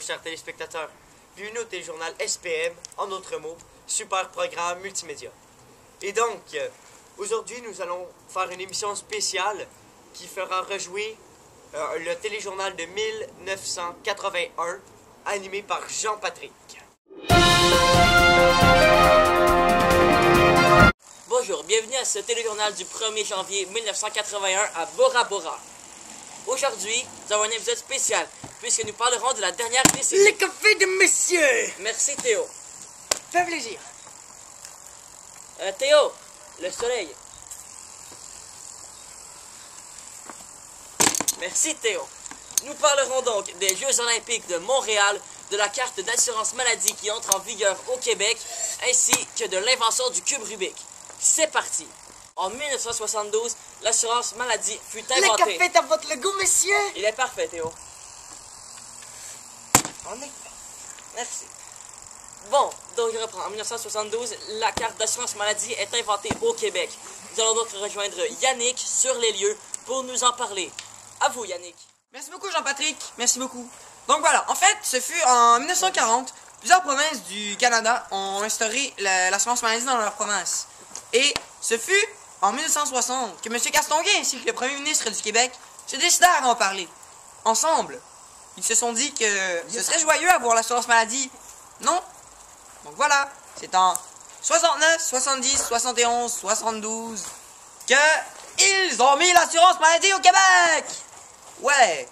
chers téléspectateurs. Bienvenue au téléjournal SPM, en d'autres mots, Super Programme Multimédia. Et donc, aujourd'hui, nous allons faire une émission spéciale qui fera rejouer le téléjournal de 1981, animé par Jean-Patrick. Bonjour, bienvenue à ce téléjournal du 1er janvier 1981 à Bora Bora. Aujourd'hui, nous avons un épisode spécial, puisque nous parlerons de la dernière décennie. Le café de monsieur! Merci Théo. Fait plaisir. Théo, le soleil. Merci Théo. Nous parlerons donc des Jeux Olympiques de Montréal, de la carte d'assurance maladie qui entre en vigueur au Québec, ainsi que de l'invention du cube Rubik. C'est parti. En 1972, l'assurance maladie fut inventée. Le café est à votre goût, monsieur! Il est parfait, Théo. En effet. Merci. Bon, donc je reprends. En 1972, la carte d'assurance maladie est inventée au Québec. Nous allons donc rejoindre Yannick sur les lieux pour nous en parler. À vous, Yannick. Merci beaucoup, Jean-Patrick. Merci beaucoup. Donc voilà, en fait, ce fut en 1940, plusieurs provinces du Canada ont instauré l'assurance maladie dans leur province. Et ce fut en 1960 que M. Castonguay ainsi que le premier ministre du Québec se décidèrent à en parler. Ensemble, ils se sont dit que ce serait joyeux avoir l'assurance maladie. Non? Donc voilà, c'est en 69, 70, 71, 72 que ils ont mis l'assurance maladie au Québec! Ouais!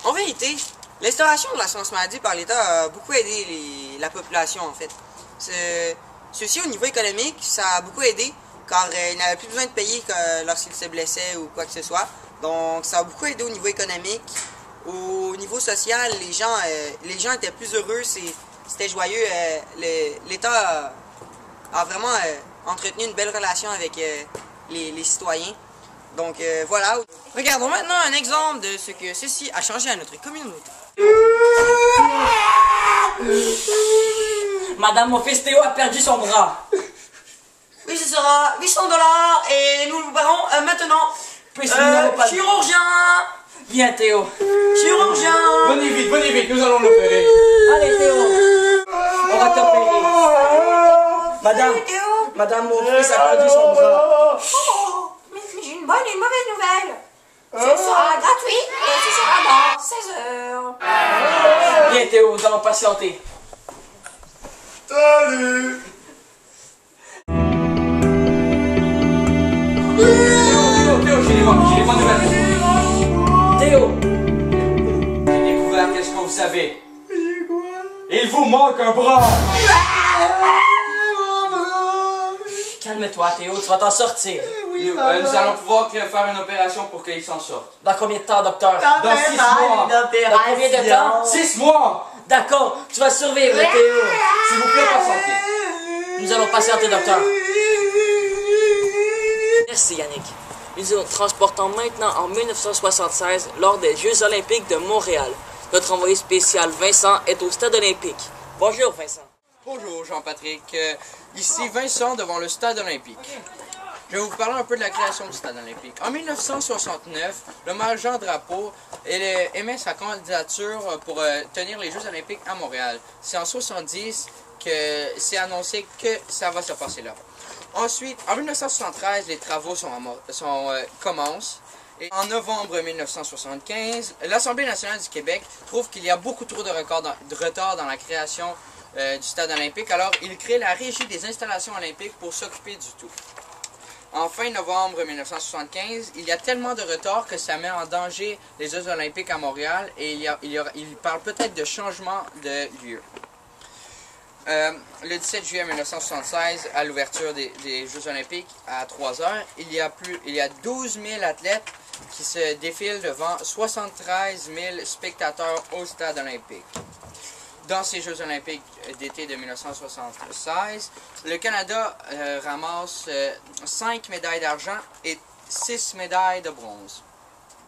En vérité, l'instauration de l'assurance maladie par l'État a beaucoup aidé la population, en fait. Ceci, au niveau économique, ça a beaucoup aidé, car ils n'avaient plus besoin de payer lorsqu'ils se blessaient ou quoi que ce soit. Donc, ça a beaucoup aidé au niveau économique. Au niveau social, les gens étaient plus heureux, c'était joyeux. L'État a vraiment entretenu une belle relation avec les citoyens. Donc, voilà. Regardons maintenant un exemple de ce que ceci a changé à notre communauté. Madame, mon fils Théo a perdu son bras. Oui, ce sera 800 $ et nous le verrons maintenant. Puisque nous n'avons pas... Chirurgien! Viens Théo. Chirurgien! Venez vite, nous allons l'opérer. Allez Théo. On va t'opérer. Madame, Salut, Théo! Madame, mon fils a perdu son bras. Oh, mais j'ai une bonne et une mauvaise nouvelle. Ce sera gratuit et ce sera dans 16 heures. Viens Théo, nous allons patienter. Salut. Théo, j'ai les bonnes nouvelles. Théo. J'ai découvert qu'est-ce que vous savez. Il vous manque un bras. Calme-toi Théo, tu vas t'en sortir. Nous allons pouvoir faire une opération pour qu'il s'en sorte. Dans combien de temps, docteur? Dans 6 mois. Dans combien de temps? 6 mois. D'accord, tu vas survivre Théo. S'il vous plaît, patientez. Nous allons patienter, docteur. Merci Yannick. Nous nous transportons maintenant en 1976 lors des Jeux Olympiques de Montréal. Notre envoyé spécial Vincent est au Stade Olympique. Bonjour Vincent. Bonjour Jean-Patrick, ici Vincent devant le Stade Olympique. Je vais vous parler un peu de la création du Stade Olympique. En 1969, le maire Jean Drapeau émet sa candidature pour tenir les Jeux Olympiques à Montréal. C'est en 1970 que c'est annoncé que ça va se passer là. Ensuite, en 1973, les travaux commencent. Et en novembre 1975, l'Assemblée nationale du Québec trouve qu'il y a beaucoup trop de retard dans la création du Stade Olympique. Alors, il crée la Régie des installations olympiques pour s'occuper du tout. En fin novembre 1975, il y a tellement de retard que ça met en danger les Jeux Olympiques à Montréal et il parle peut-être de changement de lieu. Le 17 juillet 1976, à l'ouverture des Jeux Olympiques à 3 heures, il y a 12 000 athlètes qui se défilent devant 73 000 spectateurs au Stade Olympique. Dans ces Jeux Olympiques d'été de 1976, le Canada ramasse 5 médailles d'argent et 6 médailles de bronze.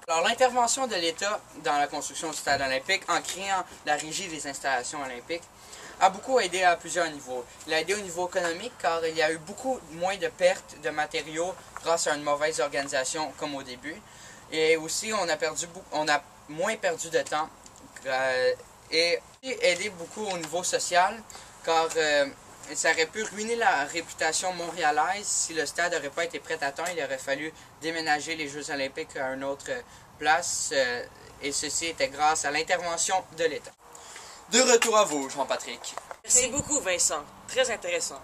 Alors, l'intervention de l'État dans la construction du Stade Olympique en créant la Régie des installations olympiques a beaucoup aidé à plusieurs niveaux. Il a aidé au niveau économique car il y a eu beaucoup moins de pertes de matériaux grâce à une mauvaise organisation comme au début. Et aussi, on a moins perdu de temps et aider beaucoup au niveau social, car ça aurait pu ruiner la réputation montréalaise si le stade n'aurait pas été prêt à temps. Il aurait fallu déménager les Jeux olympiques à une autre place, et ceci était grâce à l'intervention de l'État. De retour à vous, Jean-Patrick. Merci beaucoup, Vincent. Très intéressant.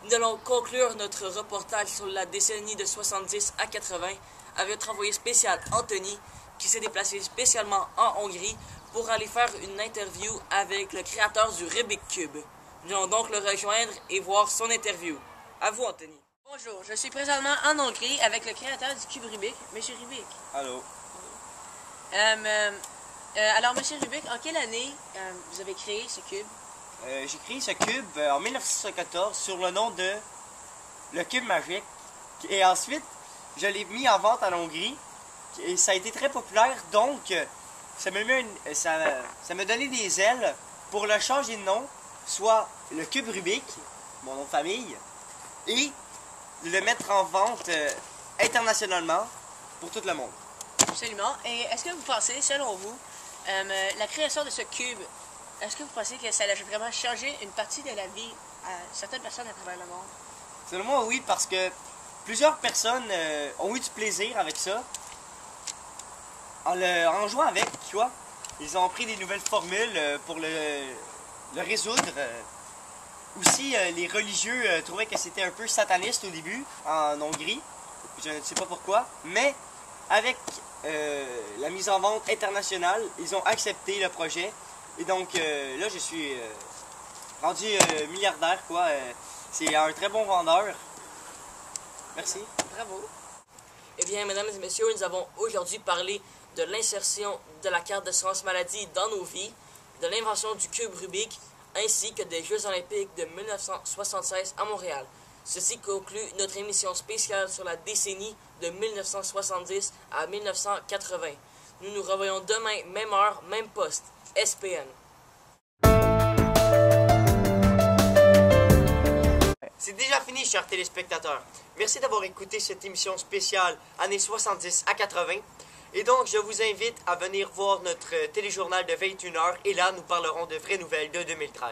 Nous allons conclure notre reportage sur la décennie de 70 à 80 avec notre envoyé spécial Anthony qui s'est déplacé spécialement en Hongrie pour aller faire une interview avec le créateur du Rubik Cube. Nous allons donc le rejoindre et voir son interview. À vous, Anthony. Bonjour, je suis présentement en Hongrie avec le créateur du cube Rubik, M. Rubik. Allô? Alors, M. Rubik, en quelle année vous avez créé ce cube? J'ai créé ce cube en 1974 sur le nom de le cube magique. Et ensuite, je l'ai mis en vente en Hongrie. Et ça a été très populaire. Donc, ça m'a donné des ailes pour le changer de nom, soit le cube Rubik, mon nom de famille, et le mettre en vente internationalement pour tout le monde. Absolument. Et est-ce que vous pensez, selon vous, la création de ce cube, est-ce que vous pensez que ça a vraiment changé une partie de la vie à certaines personnes à travers le monde? Selon moi, oui, parce que plusieurs personnes ont eu du plaisir avec ça. En jouant avec, tu vois, ils ont pris des nouvelles formules pour le résoudre. Aussi, les religieux trouvaient que c'était un peu sataniste au début, en Hongrie. Je ne sais pas pourquoi, mais avec la mise en vente internationale, ils ont accepté le projet. Et donc, là, je suis rendu milliardaire, quoi. C'est un très bon vendeur. Merci. Bravo. Eh bien, mesdames et messieurs, nous avons aujourd'hui parlé de l'insertion de la carte d'assurance maladie dans nos vies, de l'invention du cube Rubik, ainsi que des Jeux olympiques de 1976 à Montréal. Ceci conclut notre émission spéciale sur la décennie de 1970 à 1980. Nous nous revoyons demain, même heure, même poste. SPN. C'est déjà fini, chers téléspectateurs. Merci d'avoir écouté cette émission spéciale années 70 à 80. Et donc, je vous invite à venir voir notre téléjournal de 21h. Et là, nous parlerons de vraies nouvelles de 2013.